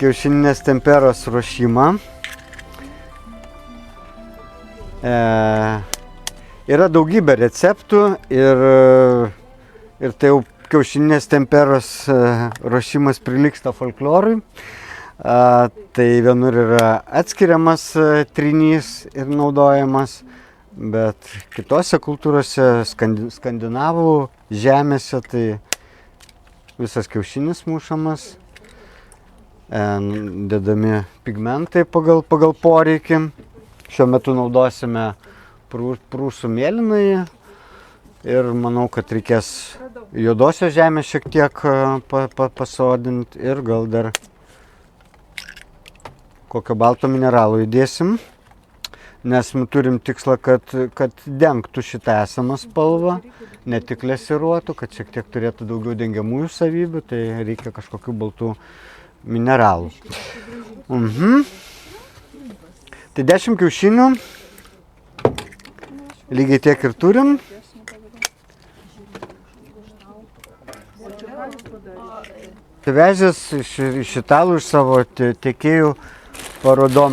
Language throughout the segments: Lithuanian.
kiaušininės temperos ruošimą. Yra daugybė receptų ir tai jau kiaušininės temperos ruošimas prilygsta folklorui. Tai vienur yra atskiriamas trynys ir naudojamas, bet kitose kultūrose, skandinavų žemėse, tai visas kiaušinis mušamas, dedami pigmentai pagal poreikį. Šiuo metu naudosime prūsų mėlynąjį ir manau, kad reikės juodosios žemės šiek tiek pasodinti ir gal dar kokio balto mineralo įdėsim, nes turim tikslą, kad dengtų šitą esamą spalvą, ne tik lesiruotų, kad šiek tiek turėtų daugiau dengiamųjų savybių, tai reikia kažkokių baltų mineralų. Tai 10 kiaušinių, lygiai tiek ir turim. Vežęs iš italų, iš savo tiekėjų parodom.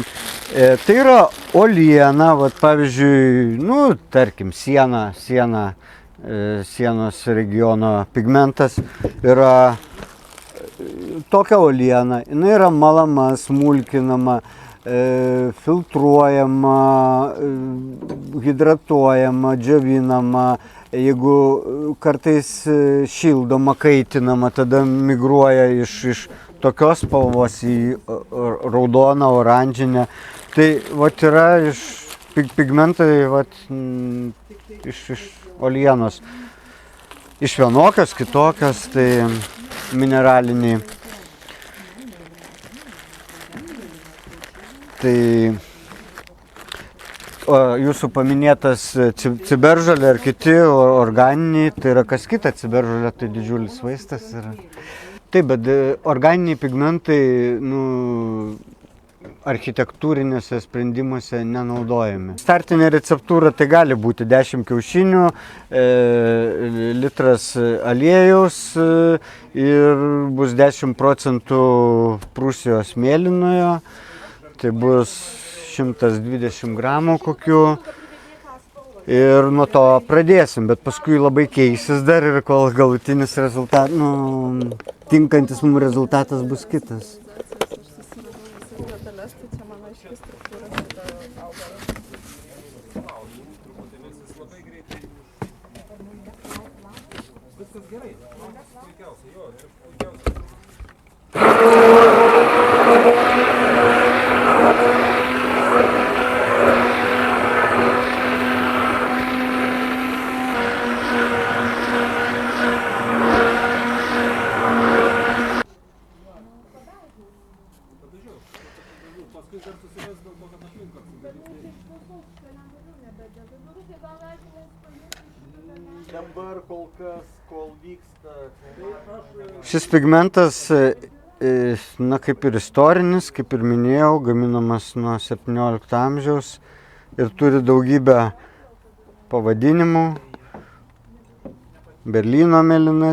Tai yra uoliena, pavyzdžiui, tarkim, sienos regiono pigmentas yra tokia uoliena. Jinai yra malama, smulkinama, filtruojama, hidratuojama, džiovinama. Jeigu kartais šildoma, kaitinama, tada migruoja iš tokios spalvos į raudoną, oranžinę. Tai yra pigmentai iš uolienos. Iš vienokios, kitokios, tai mineraliniai. Tai jūsų paminėtas ciberžolė ar kiti organiniai, tai yra kas kita, ciberžolė tai didžiulis vaistas yra. Taip, bet organiniai pigmentai architektūrinėse sprendimuose nenaudojami. Startinė receptūra tai gali būti 10 kiaušinių, litras aliejaus ir bus 10% Prūsijos mėlynojo. Tai bus 120 gramų kokių ir nuo to pradėsim, bet paskui labai keisis dar ir kol galutinis rezultatas, tinkantis mums rezultatas bus kitas. Dabar kol vyksta. Šis pigmentas, kaip ir istorinis, kaip ir minėjau, gaminamas nuo 17 amžiaus ir turi daugybę pavadinimų. Berlyno mėlyna,